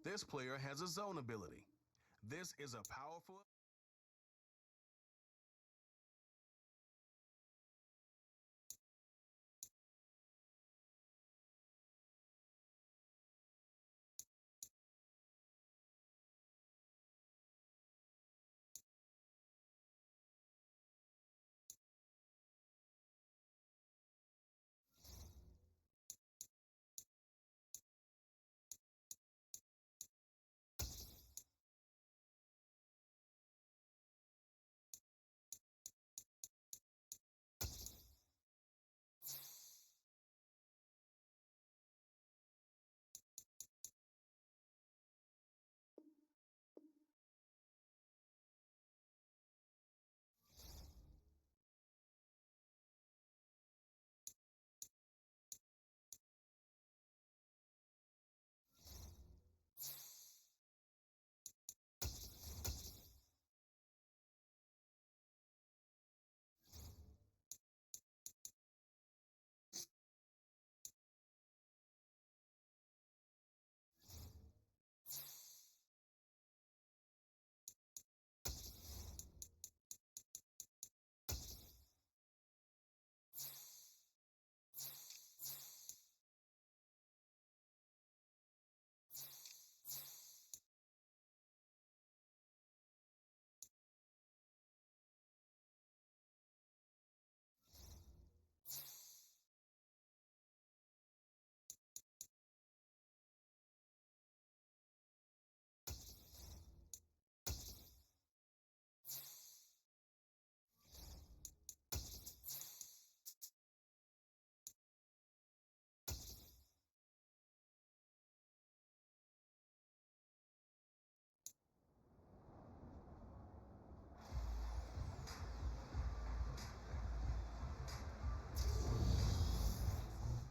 This player has a zone ability. This is a powerful...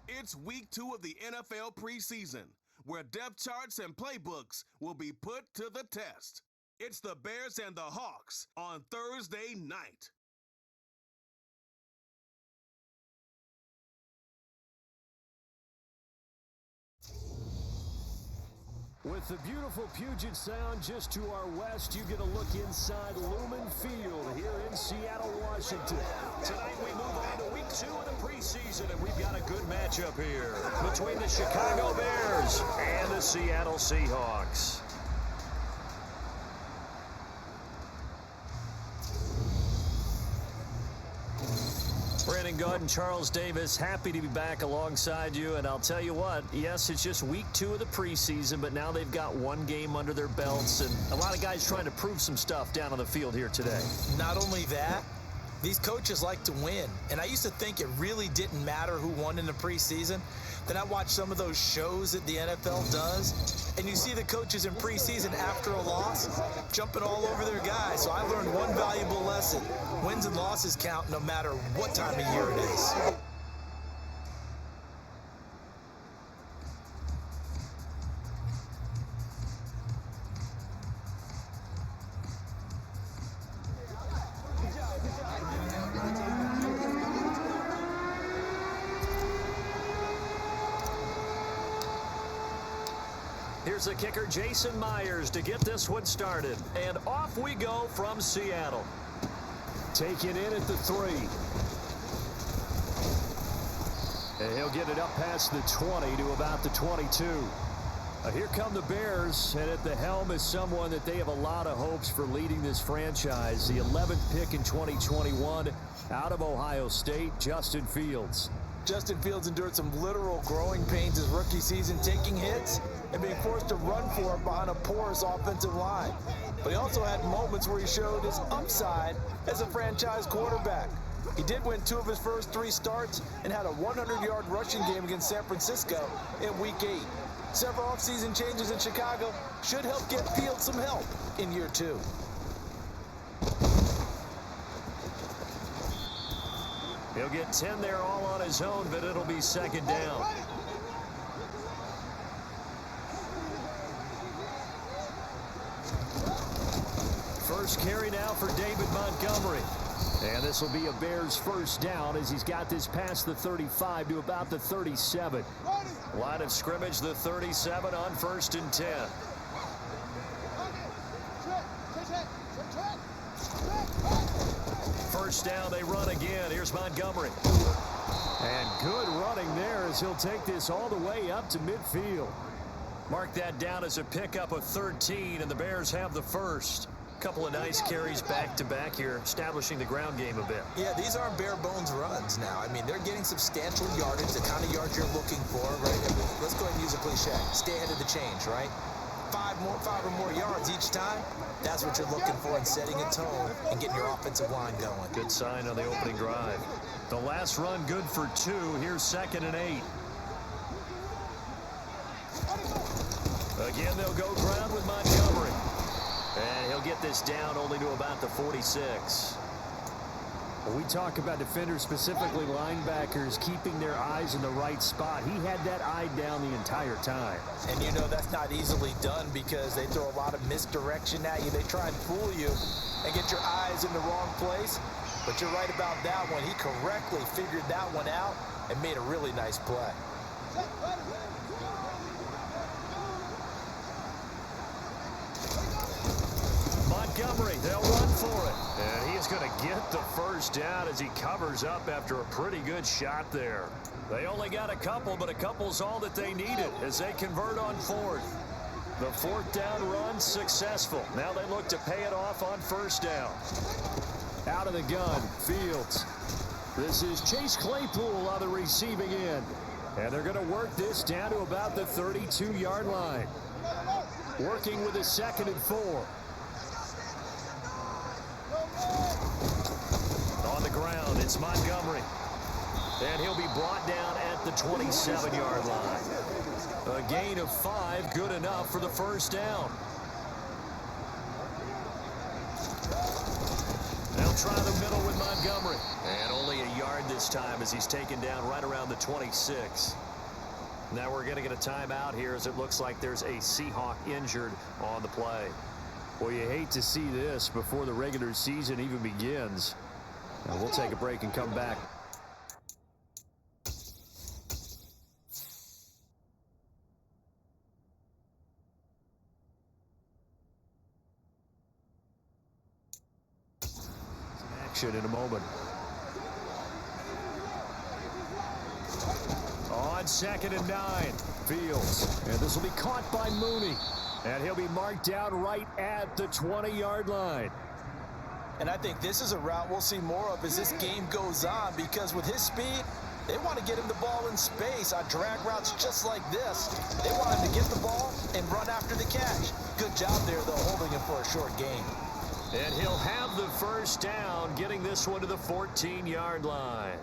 It's week 2 of the NFL preseason, where depth charts and playbooks will be put to the test. It's the Bears and the Hawks on Thursday night. With the beautiful Puget Sound just to our west, you get a look inside Lumen Field here in Seattle, Washington. Tonight we move on to week 2 of the preseason, and we've got a good matchup here between the Chicago Bears and the Seattle Seahawks. Brandon Gaud and Charles Davis, happy to be back alongside you. And I'll tell you what, yes, it's just week 2 of the preseason, but now they've got one game under their belts, and a lot of guys trying to prove some stuff down on the field here today. Not only that, these coaches like to win. And I used to think it really didn't matter who won in the preseason. Then I watched some of those shows that the NFL does, and you see the coaches in preseason after a loss jumping all over their guys. So I learned one valuable lesson. Wins and losses count no matter what time of year it is. Here's the kicker, Jason Myers, to get this one started. And off we go from Seattle. Taken in at the 3. And he'll get it up past the 20 to about the 22. Here come the Bears, and at the helm is someone that they have a lot of hopes for leading this franchise. The 11th pick in 2021 out of Ohio State, Justin Fields. Justin Fields endured some literal growing pains his rookie season, taking hits and being forced to run for it behind a porous offensive line. But he also had moments where he showed his upside as a franchise quarterback. He did win 2 of his first 3 starts and had a 100-yard rushing game against San Francisco in Week 8. Several offseason changes in Chicago should help get Fields some help in year 2. He'll get 10 there all on his own, but it'll be second down. First carry now for David Montgomery. And this will be a Bears first down as he's got this past the 35 to about the 37. Line of scrimmage, the 37 on 1st and 10. First down, they run again. Here's Montgomery. And good running there as he'll take this all the way up to midfield. Mark that down as a pickup of 13, and the Bears have the first. Couple of nice carries back-to-back here, establishing the ground game a bit. Yeah, these aren't bare-bones runs now. I mean, they're getting substantial yardage, the kind of yards you're looking for, right? I mean, let's go ahead and use a cliche. Stay ahead of the change, right? Five or more yards each time, that's what you're looking for in setting a tone and getting your offensive line going. Good sign on the opening drive. The last run good for 2. Here's 2nd and 8. Again, they'll go ground with Montgomery. And he'll get this down only to about the 46. When we talk about defenders, specifically linebackers, keeping their eyes in the right spot, he had that eye down the entire time. And you know that's not easily done because they throw a lot of misdirection at you. They try and fool you and get your eyes in the wrong place. But you're right about that one. He correctly figured that one out and made a really nice play. Montgomery, they'll run for it. And he's going to get the first down as he covers up after a pretty good shot there. They only got a couple, but a couple's all that they needed as they convert on 4th. The 4th down run successful. Now they look to pay it off on 1st down. Out of the gun, Fields. This is Chase Claypool on the receiving end. And they're going to work this down to about the 32-yard line. Working with a 2nd and 4. On the ground, it's Montgomery. And he'll be brought down at the 27-yard line. A gain of 5, good enough for the first down. They'll try the middle with Montgomery. And only a yard this time as he's taken down right around the 26. Now we're going to get a timeout here as it looks like there's a Seahawk injured on the play. Well, you hate to see this before the regular season even begins. And we'll take a break and come back. Action in a moment. On 2nd and 9. Fields. And this will be caught by Mooney. And he'll be marked down right at the 20-yard line. And I think this is a route we'll see more of as this game goes on because with his speed, they want to get him the ball in space on drag routes just like this. They want him to get the ball and run after the catch. Good job there, though, holding him for a short gain. And he'll have the first down, getting this one to the 14-yard line.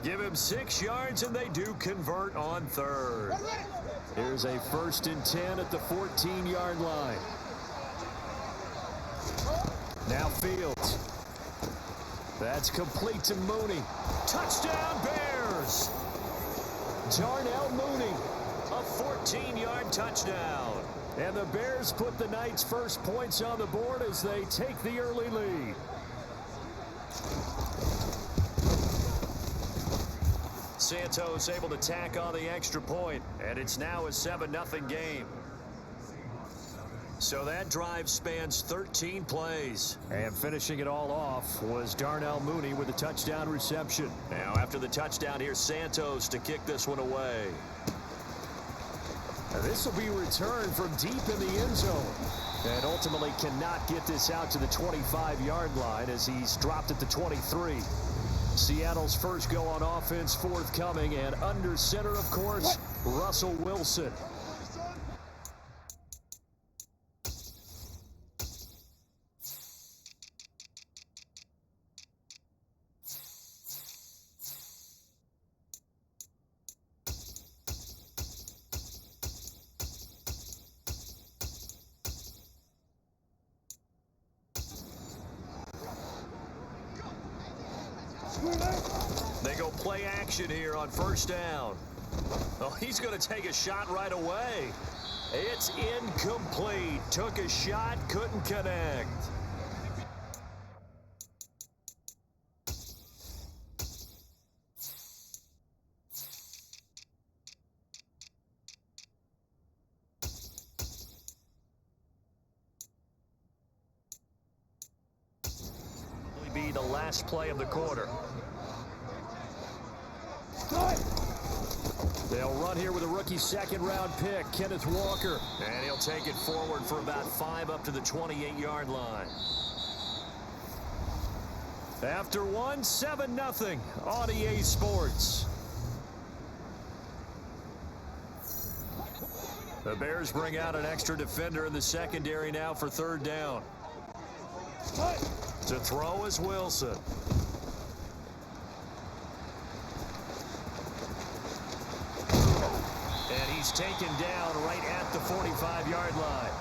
Give him 6 yards, and they do convert on 3rd. Here's a 1st and 10 at the 14-yard line. Now Fields. That's complete to Mooney. Touchdown, Bears! Darnell Mooney. A 14-yard touchdown. And the Bears put the Knights' first points on the board as they take the early lead. Santos able to tack on the extra point, and it's now a 7-0 game. So that drive spans 13 plays. And finishing it all off was Darnell Mooney with a touchdown reception. Now after the touchdown, here's Santos to kick this one away. Now this will be returned from deep in the end zone. And ultimately cannot get this out to the 25-yard line as he's dropped at the 23. Seattle's first go on offense forthcoming, and under center, of course, Russell Wilson. They go play action here on 1st down. Oh, he's going to take a shot right away. It's incomplete. Took a shot, couldn't connect. be the last play of the quarter. They'll run here with a rookie second-round pick, Kenneth Walker. And he'll take it forward for about 5 up to the 28-yard line. After 1, 7-0 on EA Sports. The Bears bring out an extra defender in the secondary now for 3rd down. To throw is Wilson. And he's taken down right at the 45-yard line.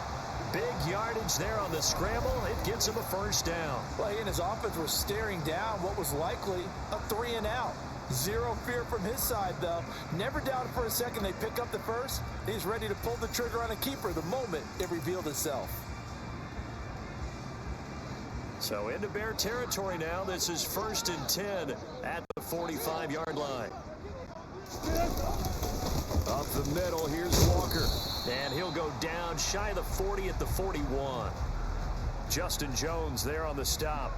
Big yardage there on the scramble. It gets him a 1st down. Well, he and his offense were staring down what was likely a 3-and-out. Zero fear from his side, though. Never doubted for a second they pick up the first. He's ready to pull the trigger on a keeper the moment it revealed itself. So into Bear territory now. This is 1st and 10 at the 45-yard line. Up the middle, here's Walker. And he'll go down shy of the 40 at the 41. Justin Jones there on the stop.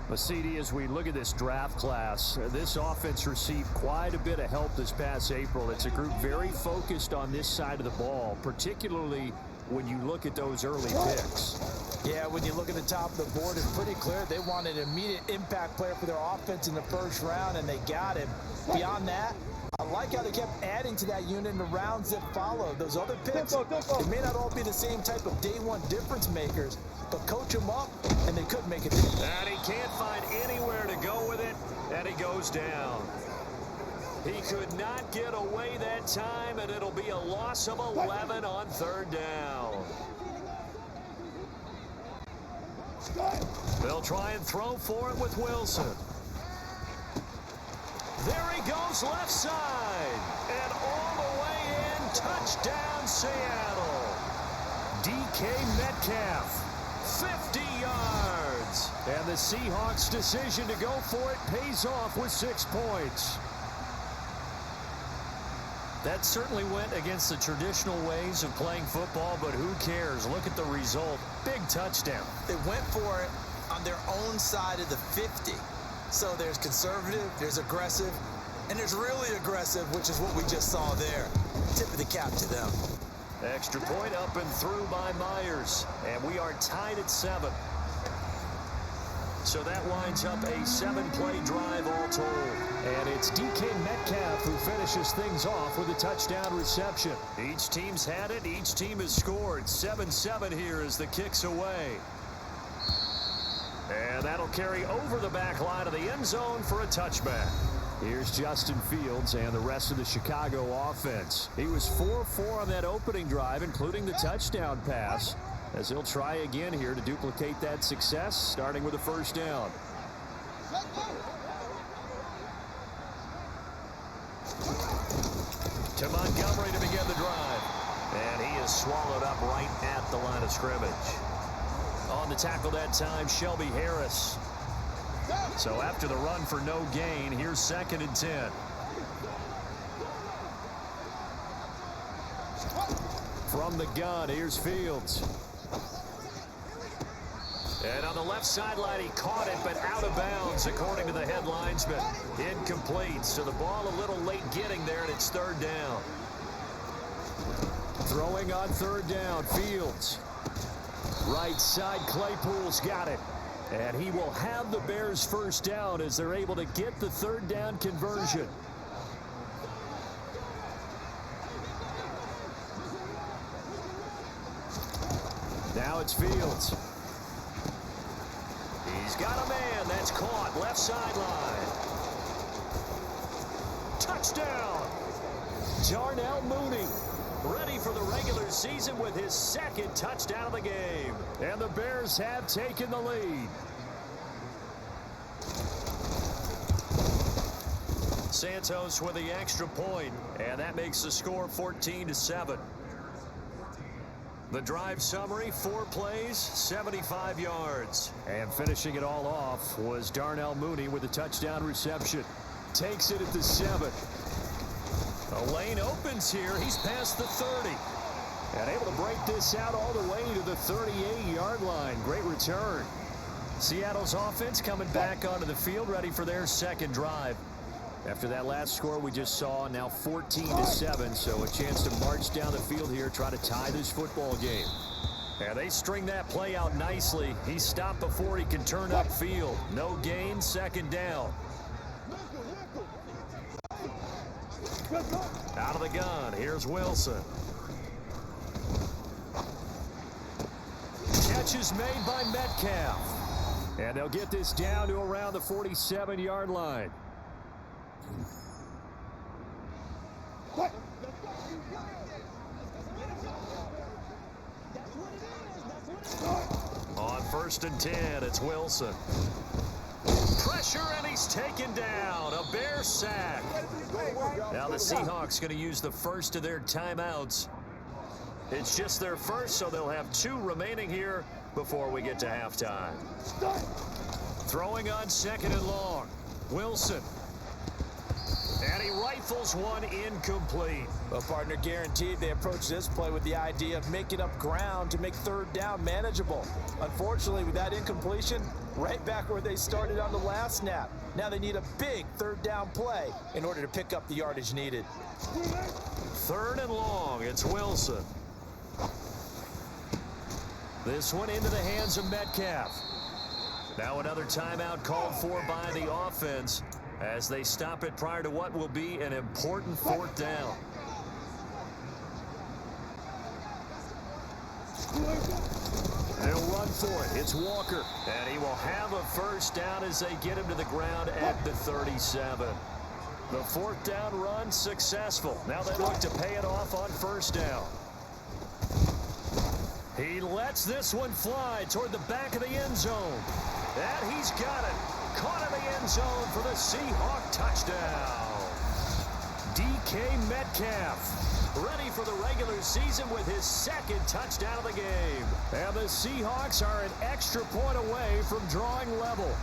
Masidi, as we look at this draft class, this offense received quite a bit of help this past April. It's a group very focused on this side of the ball, particularly when you look at those early picks. Yeah, when you look at the top of the board, it's pretty clear they wanted an immediate impact player for their offense in the 1st round, and they got him. Beyond that, I like how they kept adding to that unit in the rounds that followed. Those other picks, they may not all be the same type of day-one difference makers, but coach them up, and they couldn't make it. And he can't find anywhere to go with it, and he goes down. He could not get away that time, and it'll be a loss of 11 on 3rd down. They'll try and throw for it with Wilson. There he goes left side. And all the way in, touchdown Seattle. DK Metcalf, 50 yards. And the Seahawks' decision to go for it pays off with 6 points. That certainly went against the traditional ways of playing football, but who cares? Look at the result. Big touchdown. They went for it on their own side of the 50. So there's conservative, there's aggressive, and there's really aggressive, which is what we just saw there. Tip of the cap to them. Extra point up and through by Myers. And we are tied at 7. So that winds up a 7-play drive all told. And it's DK Metcalf who finishes things off with a touchdown reception. Each team's had it. Each team has scored. 7-7 here as the kick's away. And that'll carry over the back line of the end zone for a touchback. Here's Justin Fields and the rest of the Chicago offense. He was 4-4 on that opening drive, including the touchdown pass, as he'll try again here to duplicate that success, starting with a 1st down. To Montgomery to begin the drive. And he is swallowed up right at the line of scrimmage. On the tackle that time, Shelby Harris. So after the run for no gain, here's 2nd and 10. From the gun, here's Fields. And on the left sideline, he caught it, but out of bounds, according to the headlines, but incomplete. So the ball a little late getting there, and it's 3rd down. Throwing on 3rd down, Fields. Right side, Claypool's got it. And he will have the Bears' 1st down as they're able to get the 3rd down conversion. Now it's Fields. He's got a man that's caught left sideline. Touchdown! Darnell Mooney, ready for the regular season with his 2nd touchdown of the game. And the Bears have taken the lead. Santos with the extra point, and that makes the score 14-7. The drive summary, 4 plays, 75 yards. And finishing it all off was Darnell Mooney with a touchdown reception. Takes it at the 7. A lane opens here. He's past the 30. And able to break this out all the way to the 38-yard line. Great return. Seattle's offense coming back onto the field, ready for their second drive. After that last score we just saw, now 14-7, so a chance to march down the field here, try to tie this football game. And they string that play out nicely. He stopped before he can turn upfield. No gain, second down. Out of the gun, here's Wilson. Catch is made by Metcalf. And they'll get this down to around the 47-yard line. On 1st and 10, it's Wilson. Pressure, and he's taken down. A Bear sack. Now the Seahawks going to use the first of their timeouts. It's just their first, so they'll have 2 remaining here before we get to halftime. Throwing on 2nd and long. Wilson. And he rifles one incomplete. Well, partner, guaranteed they approach this play with the idea of making up ground to make 3rd down manageable. Unfortunately, with that incompletion, right back where they started on the last snap. Now they need a big 3rd down play in order to pick up the yardage needed. 3rd and long, it's Wilson. This one into the hands of Metcalf. Now another timeout called for by the offense as they stop it prior to what will be an important 4th down. They'll run for it. It's Walker. And he will have a 1st down as they get him to the ground at the 37. The 4th down run successful. Now they look to pay it off on 1st down. He lets this one fly toward the back of the end zone. And he's got it. Caught in the end zone for the Seahawk touchdown. DK Metcalf, ready for the regular season with his 2nd touchdown of the game. And the Seahawks are an extra point away from drawing level.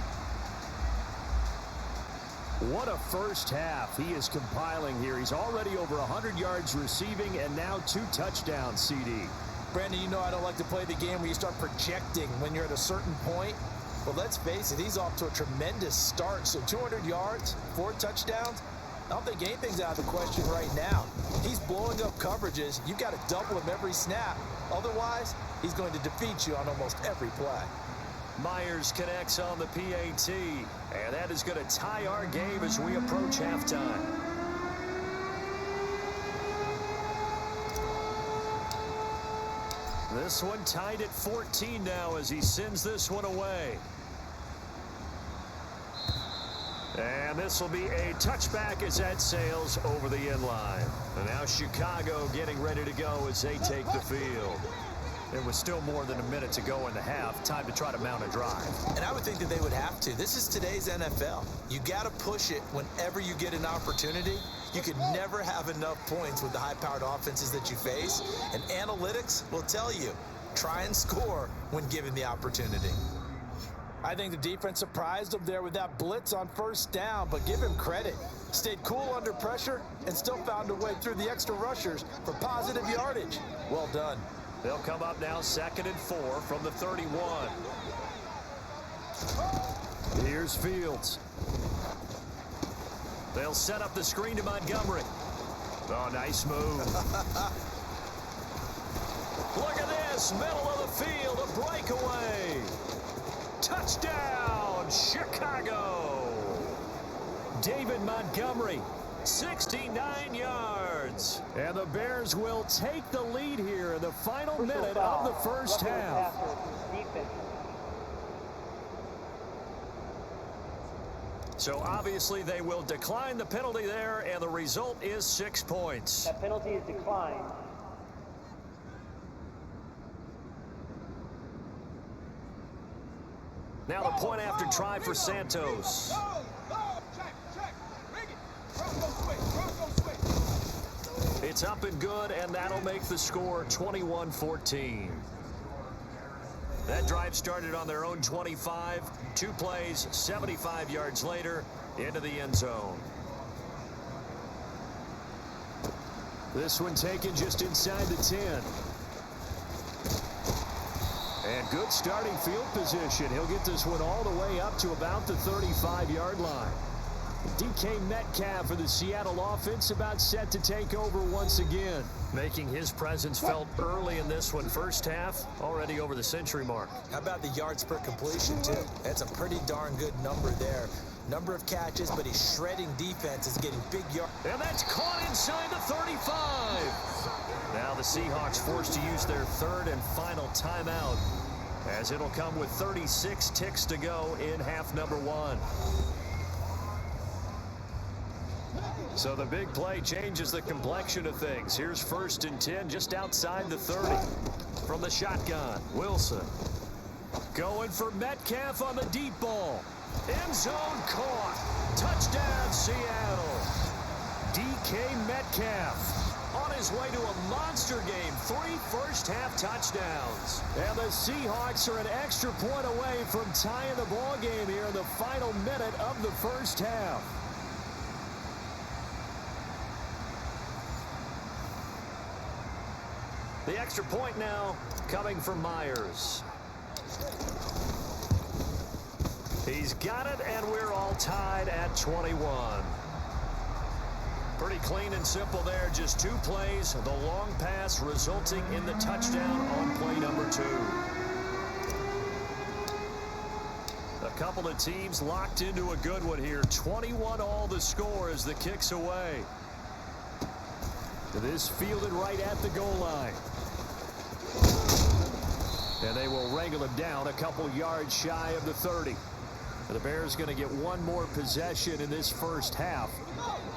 What a first half he is compiling here. He's already over 100 yards receiving and now 2 touchdowns, CD. Brandon, you know I don't like to play the game where you start projecting when you're at a certain point. But let's face it, he's off to a tremendous start. So 200 yards, 4 touchdowns. I don't think anything's out of the question right now. He's blowing up coverages. You've got to double him every snap. Otherwise, he's going to defeat you on almost every play. Myers connects on the PAT. And that is going to tie our game as we approach halftime. This one tied at 14 now as he sends this one away. And this will be a touchback as that sails over the end line. And now Chicago getting ready to go as they take the field. There was still more than a minute to go in the half. Time to try to mount a drive. And I would think that they would have to. This is today's NFL. You got to push it whenever you get an opportunity. You can never have enough points with the high-powered offenses that you face. And analytics will tell you, try and score when given the opportunity. I think the defense surprised them there with that blitz on 1st down, but give him credit. Stayed cool under pressure and still found a way through the extra rushers for positive yardage. Well done. They'll come up now 2nd and 4 from the 31. Here's Fields. They'll set up the screen to Montgomery. Oh, nice move. Look at this, middle of the field, a breakaway. Touchdown, Chicago. David Montgomery, 69 yards. And the Bears will take the lead here in the final minute of the first half. So obviously they will decline the penalty there, and the result is 6 points. That penalty is declined. Now the point after try for Santos. It's up and good, and that'll make the score 21-14. That drive started on their own 25. 2 plays, 75 yards later, into the end zone. This one taken just inside the 10. And good starting field position. He'll get this one all the way up to about the 35-yard line. DK Metcalf for the Seattle offense about set to take over once again. Making his presence felt early in this one. First half, already over the century mark. How about the yards per completion, too? That's a pretty darn good number there. Number of catches, but he's shredding defenses, getting big yards. And that's caught inside the 35. Now the Seahawks forced to use their third and final timeout, as it'll come with 36 ticks to go in half number one. So the big play changes the complexion of things. Here's 1st and 10 just outside the 30. From the shotgun, Wilson. Going for Metcalf on the deep ball. End zone caught. Touchdown, Seattle. DK Metcalf on his way to a monster game. 3 first-half touchdowns. And the Seahawks are an extra point away from tying the ball game here in the final minute of the first half. The extra point now coming from Myers. He's got it, and we're all tied at 21. Pretty clean and simple there. Just 2 plays. The long pass resulting in the touchdown on play number 2. A couple of teams locked into a good one here. 21 all the score as the kick's away. This fielded right at the goal line. And they will wrangle him down a couple yards shy of the 30. The Bears going to get one more possession in this first half.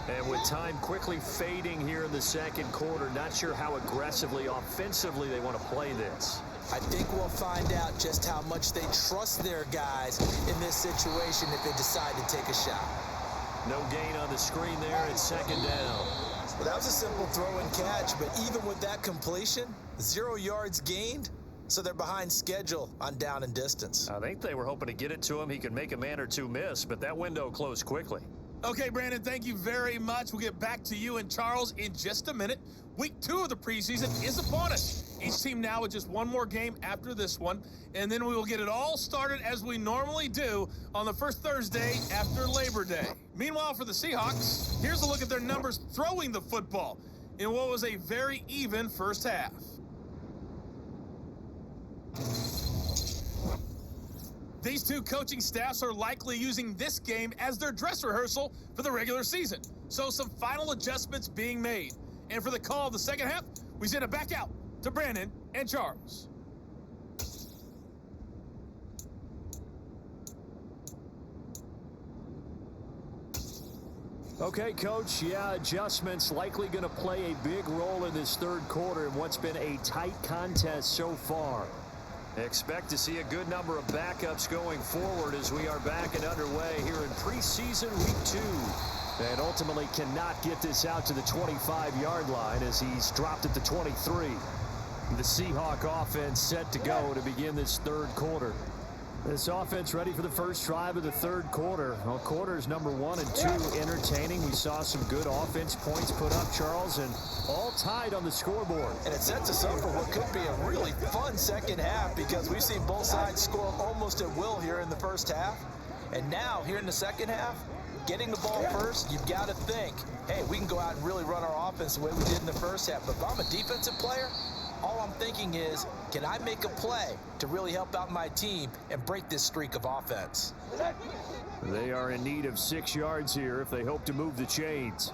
And with time quickly fading here in the second quarter, not sure how aggressively, offensively they want to play this. I think we'll find out just how much they trust their guys in this situation if they decide to take a shot. No gain on the screen there. It's 2nd down. Well, that was a simple throw and catch, but even with that completion, 0 yards gained. So they're behind schedule on down and distance. I think they were hoping to get it to him. He could make a man or two miss, but that window closed quickly. Okay, Brandon, thank you very much. We'll get back to you and Charles in just a minute. Week 2 of the preseason is upon us. Each team now with just one more game after this one, and then we will get it all started as we normally do on the first Thursday after Labor Day. Meanwhile, for the Seahawks, here's a look at their numbers throwing the football in what was a very even first half. These 2 coaching staffs are likely using this game as their dress rehearsal for the regular season. So some final adjustments being made. And for the call of the second half, we send it back out to Brandon and Charles. Okay, Coach, yeah, adjustments likely going to play a big role in this third quarter in what's been a tight contest so far. Expect to see a good number of backups going forward as we are back and underway here in preseason week 2. And ultimately cannot get this out to the 25-yard line as he's dropped at the 23. The Seahawk offense set to go to begin this third quarter. This offense ready for the first drive of the third quarter. Well, quarters number 1 and 2 entertaining. We saw some good offense points put up, Charles, and all tied on the scoreboard. And it sets us up for what could be a really fun second half because we've seen both sides score almost at will here in the first half. And now, here in the second half, getting the ball first, you've got to think, hey, we can go out and really run our offense the way we did in the first half. But if I'm a defensive player, all I'm thinking is, can I make a play to really help out my team and break this streak of offense? They are in need of 6 yards here if they hope to move the chains.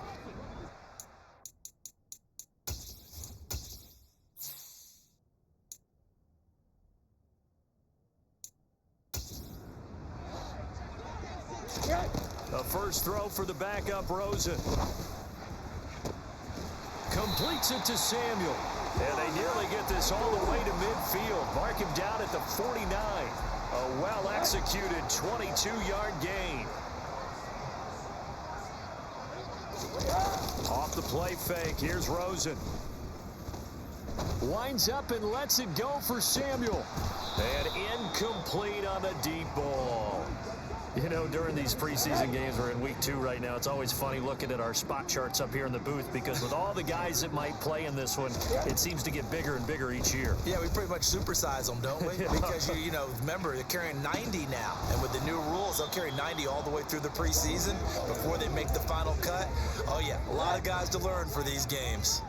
The first throw for the backup, Rosen. Completes it to Samuel. And they nearly get this all the way to midfield. Mark him down at the 49. A well-executed 22-yard gain. Off the play fake. Here's Rosen. Winds up and lets it go for Samuel. And incomplete on the deep ball. You know, during these preseason games, we're in week 2 right now, it's always funny looking at our spot charts up here in the booth because with all the guys that might play in this one, it seems to get bigger and bigger each year. Yeah, we pretty much supersize them, don't we? Because, you know, remember, they're carrying 90 now. And with the new rules, they'll carry 90 all the way through the preseason before they make the final cut. Oh, yeah, a lot of guys to learn for these games.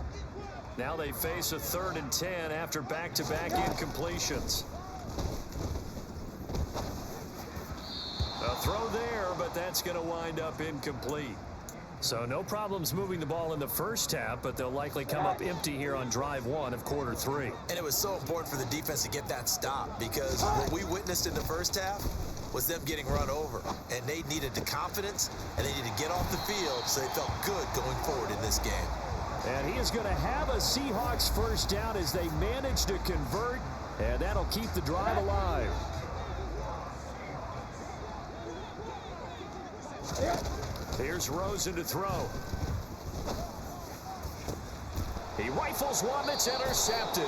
Now they face a 3rd and 10 after back-to-back incompletions. A throw there, but that's going to wind up incomplete. So no problems moving the ball in the first half, but they'll likely come up empty here on drive 1 of quarter 3. And it was so important for the defense to get that stop because what we witnessed in the first half was them getting run over. And they needed the confidence, and they needed to get off the field so they felt good going forward in this game. And he is going to have a Seahawks first down as they manage to convert, and that'll keep the drive alive. Here's Rosen to throw. He rifles one that's intercepted.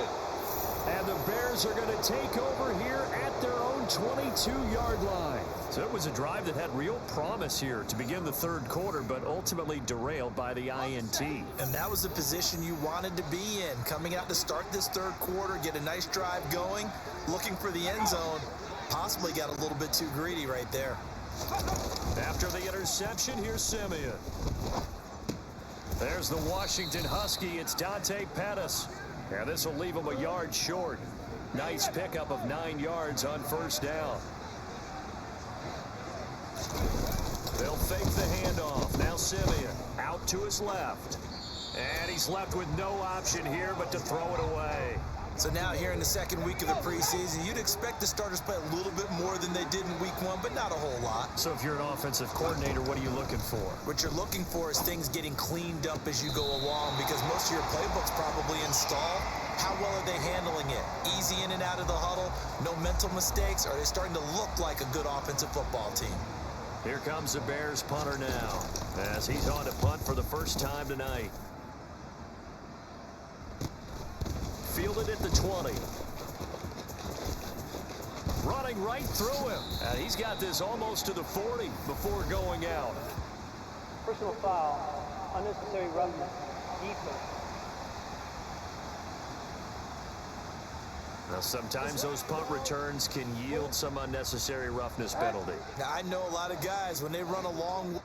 And the Bears are going to take over here at their own 22-yard line. So it was a drive that had real promise here to begin the 3rd quarter, but ultimately derailed by the INT. And that was the position you wanted to be in, coming out to start this 3rd quarter, get a nice drive going, looking for the end zone. Possibly got a little bit too greedy right there. After the interception, here's Simeon. There's the Washington Husky. It's Dante Pettis. And this will leave him a yard short. Nice pickup of 9 yards on first down. They'll fake the handoff. Now Simeon out to his left. And he's left with no option here but to throw it away. So now here in the 2nd week of the preseason, you'd expect the starters to play a little bit more than they did in week 1, but not a whole lot. So if you're an offensive coordinator, what are you looking for? What you're looking for is things getting cleaned up as you go along because most of your playbooks probably installed. How well are they handling it? Easy in and out of the huddle, no mental mistakes? Are they starting to look like a good offensive football team? Here comes the Bears punter now as he's on to punt for the first time tonight. Fielded at the 20. Running right through him. And he's got this almost to the 40 before going out. Personal foul, unnecessary roughness, defense. Now, sometimes those punt returns can yield some unnecessary roughness penalty. Now, I know a lot of guys, when they run a long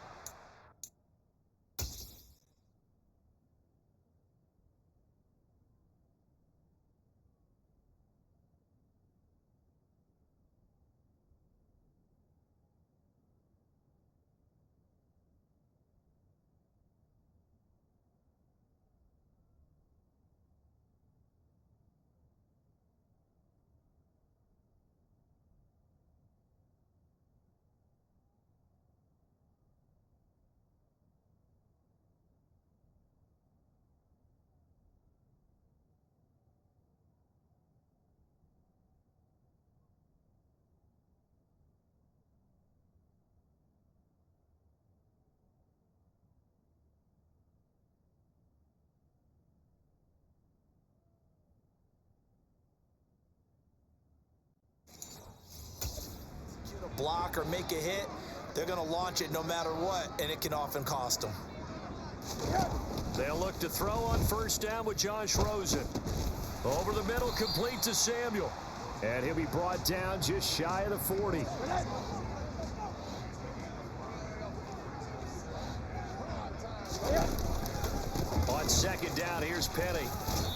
block or make a hit, they're going to launch it no matter what, and it can often cost them. They'll look to throw on first down with Josh Rosen. Over the middle, complete to Samuel. And he'll be brought down just shy of the 40. On second down, here's Penny.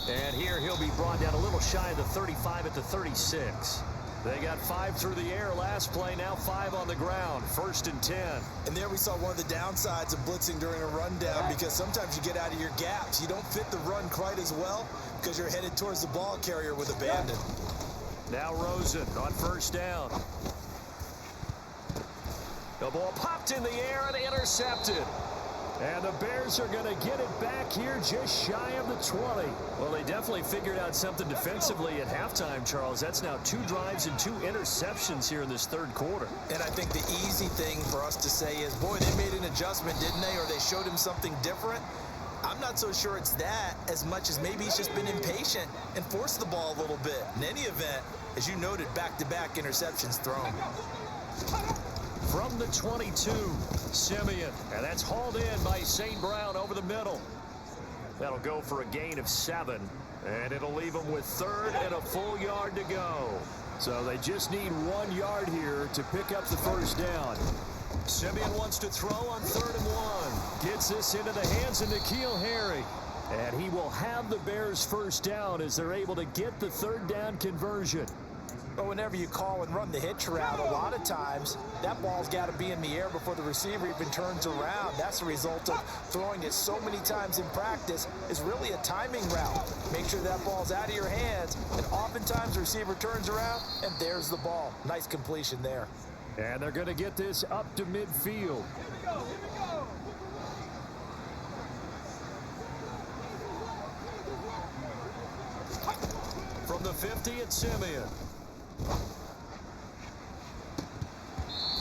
And here he'll be brought down a little shy of the 35 at the 36. They got 5 through the air last play, now 5 on the ground. 1st and 10. And there we saw one of the downsides of blitzing during a rundown because sometimes you get out of your gaps. You don't fit the run quite as well because you're headed towards the ball carrier with abandon. Now Rosen on first down. The ball popped in the air and intercepted. And the Bears are going to get it back here just shy of the 20. Well, they definitely figured out something defensively at halftime, Charles. That's now 2 drives and 2 interceptions here in this 3rd quarter. And I think the easy thing for us to say is, boy, they made an adjustment, didn't they? Or they showed him something different. I'm not so sure it's that as much as maybe he's just been impatient and forced the ball a little bit. In any event, as you noted, back-to-back interceptions thrown. From the 22, Simeon. And that's hauled in by St. Brown over the middle. That'll go for a gain of 7. And it'll leave them with 3rd and a full yard to go. So they just need 1 yard here to pick up the first down. Simeon wants to throw on 3rd and 1. Gets this into the hands of N'Keal Harry. And he will have the Bears first down as they're able to get the 3rd down conversion. But whenever you call and run the hitch route, a lot of times that ball's got to be in the air before the receiver even turns around. That's a result of throwing it so many times in practice. Is really a timing route. Make sure that ball's out of your hands, and oftentimes the receiver turns around, and there's the ball. Nice completion there. And they're going to get this up to midfield. From the 50, it's Simeon.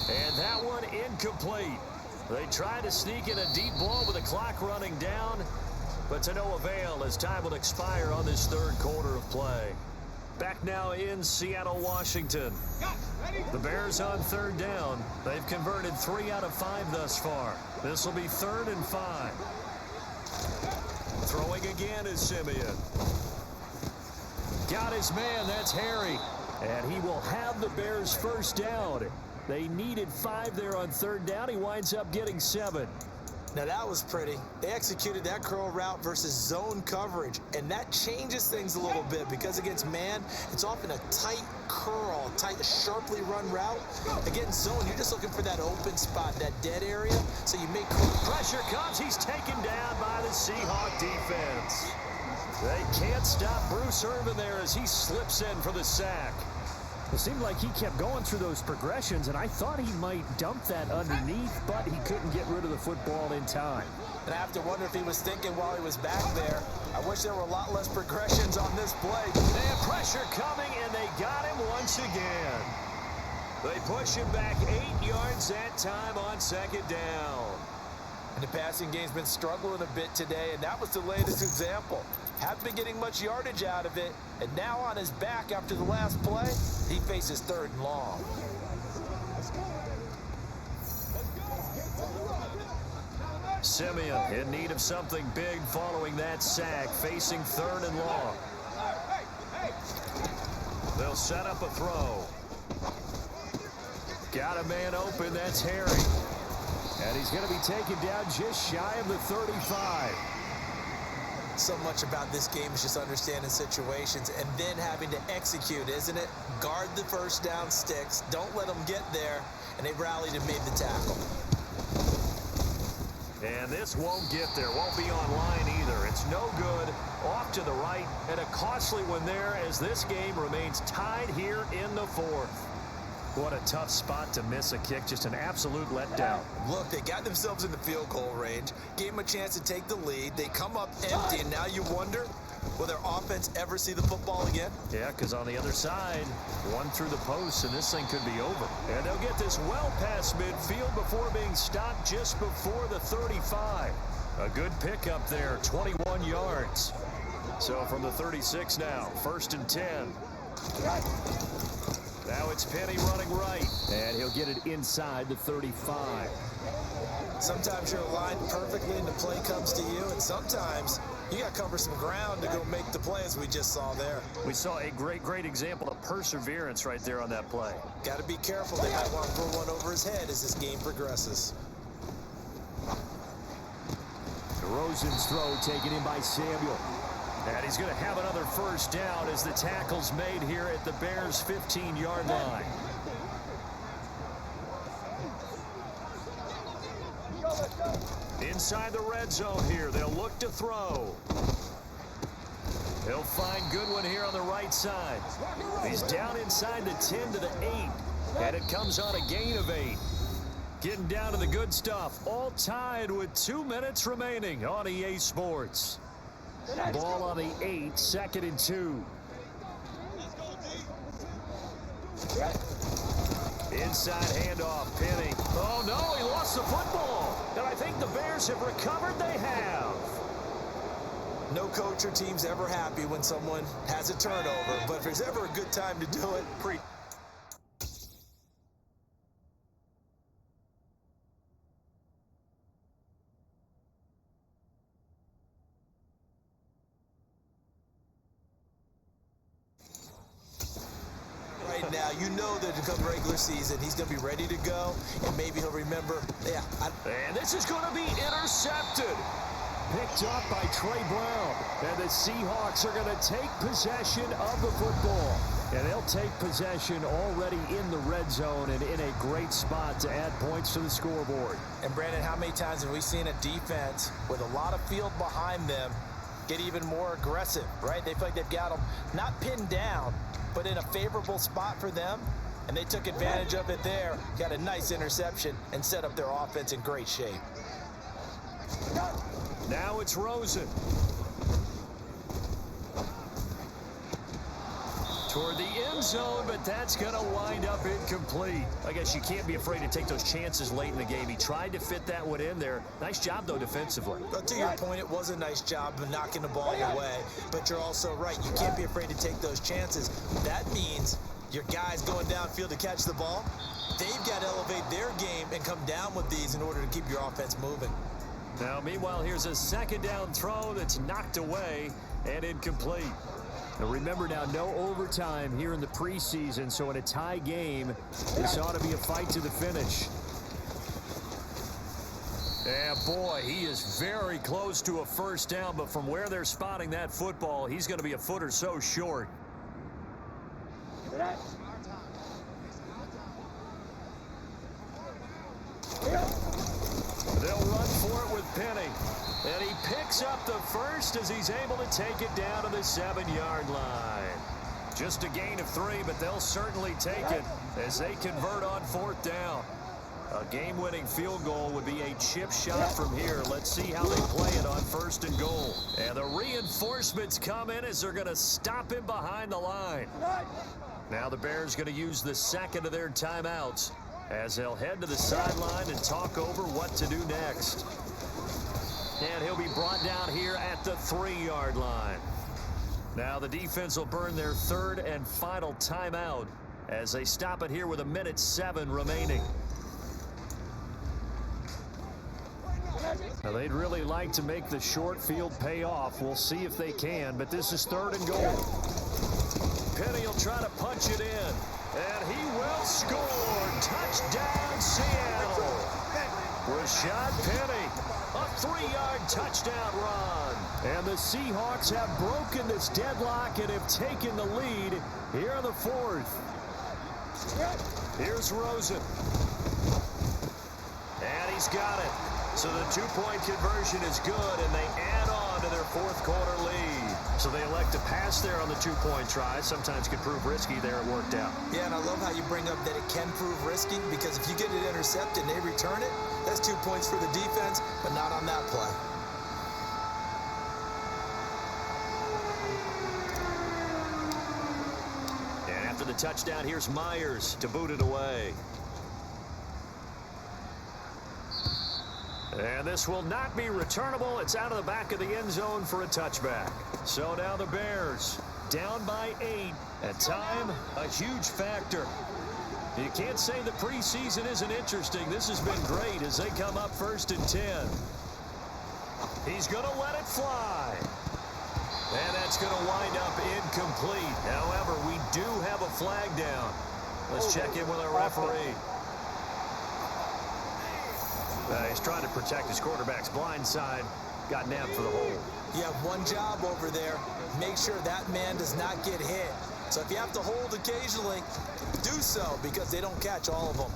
And that one incomplete. They try to sneak in a deep ball with the clock running down, but to no avail as time will expire on this 3rd quarter of play. Back now in Seattle, Washington. The Bears on 3rd down. They've converted 3 out of 5 thus far. This will be 3rd and 5. Throwing again is Simeon. Got his man, that's Harry. And he will have the Bears first down. They needed 5 there on 3rd down. He winds up getting 7. Now that was pretty. They executed that curl route versus zone coverage, and that changes things a little bit because against man, it's often a tight curl, tight, sharply run route. Against zone, you're just looking for that open spot, that dead area, so you make pressure comes. He's taken down by the Seahawks defense. They can't stop Bruce Irvin there as he slips in for the sack. It seemed like he kept going through those progressions, and I thought he might dump that underneath, but he couldn't get rid of the football in time. And I have to wonder if he was thinking while he was back there, I wish there were a lot less progressions on this play. And pressure coming, and they got him once again. They push him back 8 yards that time on 2nd down. And the passing game's been struggling a bit today, and that was the latest example. Haven't been getting much yardage out of it, and now on his back after the last play, he faces 3rd and long. Simeon in need of something big following that sack, facing 3rd and long. They'll set up a throw. Got a man open, that's Harry. And he's going to be taken down just shy of the 35. So much about this game is just understanding situations and then having to execute, isn't it? Guard the first down sticks. Don't let them get there. And they rallied and made the tackle. And this won't get there. Won't be online either. It's no good. Off to the right. And a costly one there as this game remains tied here in the 4th. What a tough spot to miss a kick. Just an absolute letdown. Look, they got themselves in the field goal range, gave them a chance to take the lead. They come up empty, and now you wonder, will their offense ever see the football again? Yeah, because on the other side, one through the post, and this thing could be over. And they'll get this well past midfield before being stopped just before the 35. A good pickup there, 21 yards. So from the 36 now, 1st and 10. Now it's Penny running right. And he'll get it inside the 35. Sometimes you're aligned perfectly and the play comes to you, and sometimes you got to cover some ground to go make the play, as we just saw there. We saw a great example of perseverance right there on that play. Got to be careful. They might want to throw one over his head as this game progresses. Rosen's throw taken in by Samuel. And he's going to have another first down as the tackle's made here at the Bears' 15-yard line. Inside the red zone here, they'll look to throw. He'll find Goodwin here on the right side. He's down inside the 10 to the 8, and it comes on a gain of 8. Getting down to the good stuff, all tied with 2 minutes remaining on EA Sports. Ball on the 8, 2nd and 2. Inside handoff, Penny. Oh, no, he lost the football. And I think the Bears have recovered. They have. No coach or team's ever happy when someone has a turnover, but if there's ever a good time to do it, you know that come regular season, he's going to be ready to go, and maybe he'll remember, And this is going to be intercepted. Picked up by Trey Brown. And the Seahawks are going to take possession of the football. And they'll take possession already in the red zone and in a great spot to add points to the scoreboard. And Brandon, how many times have we seen a defense with a lot of field behind them get even more aggressive, right? They feel like they've got them not pinned down, but in a favorable spot for them. And they took advantage of it there, got a nice interception, and set up their offense in great shape. Now it's Rosen. Toward the end zone, but that's going to wind up incomplete. I guess you can't be afraid to take those chances late in the game. He tried to fit that one in there. Nice job, though, defensively. But to your point, it was a nice job of knocking the ball away. But you're also right. You can't be afraid to take those chances. That means your guys going downfield to catch the ball, they've got to elevate their game and come down with these in order to keep your offense moving. Now, meanwhile, here's a second down throw that's knocked away and incomplete. Now remember now, no overtime here in the preseason, so in a tie game, this ought to be a fight to the finish. Yeah, boy, he is very close to a first down, but from where they're spotting that football, he's going to be a foot or so short. They'll run for it with Penny. And he picks up the first as he's able to take it down to the 7-yard line. Just a gain of 3, but they'll certainly take it as they convert on 4th down. A game-winning field goal would be a chip shot from here. Let's see how they play it on 1st and goal. And the reinforcements come in as they're going to stop him behind the line. Now the Bears going to use the second of their timeouts as they'll head to the sideline and talk over what to do next. And he'll be brought down here at the 3-yard line. Now the defense will burn their 3rd and final timeout as they stop it here with 1:07 remaining. Now they'd really like to make the short field pay off. We'll see if they can, but this is 3rd and goal. Penny will try to punch it in, and he will score. Touchdown, Seattle. Rashad Penny, a 3-yard touchdown run. And the Seahawks have broken this deadlock and have taken the lead here in the 4th. Here's Rosen. And he's got it. So the 2-point conversion is good, and they add on to their 4th quarter lead. So they elect to pass there on the 2-point try. Sometimes could prove risky there. It worked out. Yeah, and I love how you bring up that it can prove risky, because if you get it intercepted and they return it, that's 2 points for the defense, but not on that play. And after the touchdown, here's Myers to boot it away. And this will not be returnable. It's out of the back of the end zone for a touchback. So now the Bears down by 8. At time, a huge factor. You can't say the preseason isn't interesting. This has been great as they come up 1st and 10. He's going to let it fly. And that's going to wind up incomplete. However, we do have a flag down. Let's check in with our referee. He's trying to protect his quarterback's blind side. Got nabbed for the hold. You have one job over there. Make sure that man does not get hit. So if you have to hold occasionally, do so, because they don't catch all of them.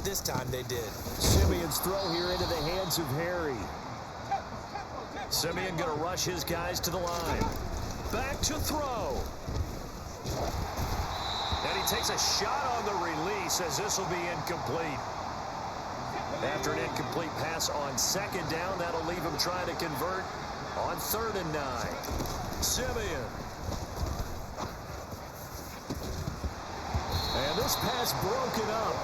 This time they did. Simeon's throw here into the hands of Harry. Simeon going to rush his guys to the line. Back to throw. And he takes a shot on the release as this will be incomplete. After an incomplete pass on 2nd down, that'll leave him trying to convert on 3rd and 9. Simeon. And this pass broken up.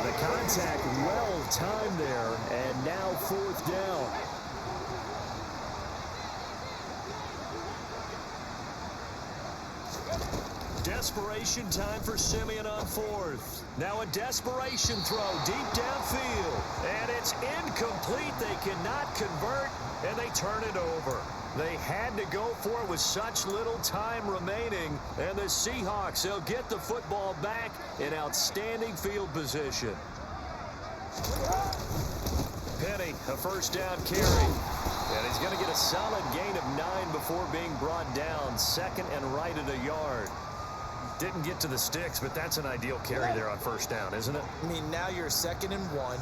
The contact well timed there, and now 4th down. Desperation time for Simeon on 4th. Now a desperation throw deep downfield. And it's incomplete. They cannot convert, and they turn it over. They had to go for it with such little time remaining. And the Seahawks, they'll get the football back in outstanding field position. Penny, a first down carry. And he's going to get a solid gain of 9 before being brought down. Second and right at a yard. Didn't get to the sticks, but that's an ideal carry there on first down, isn't it? I mean, now you're 2nd and 1.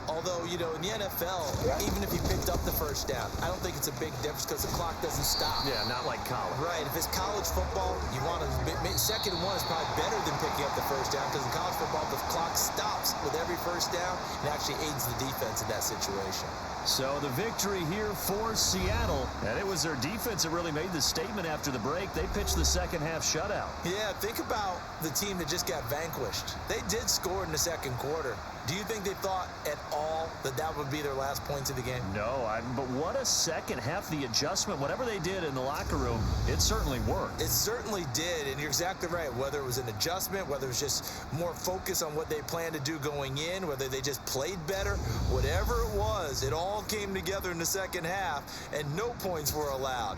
Although, you know, in the NFL, even if you picked up the first down, I don't think it's a big difference because the clock doesn't stop. Yeah, not like college. Right. If it's college football, you want to 2nd and 1 is probably better than picking up the first down because in college football, the clock stops with every first down and actually aids the defense in that situation. So the victory here for Seattle, and it was their defense that really made the statement after the break. They pitched the second half shutout. Yeah, think about the team that just got vanquished. They did score in the second quarter. Do you think they thought at all that that would be their last points of the game? No, but what a second half. The adjustment, whatever they did in the locker room, it certainly worked. It certainly did, and you're exactly right. Whether it was an adjustment, whether it was just more focus on what they planned to do going in, whether they just played better, whatever it was, it all came together in the second half, and no points were allowed.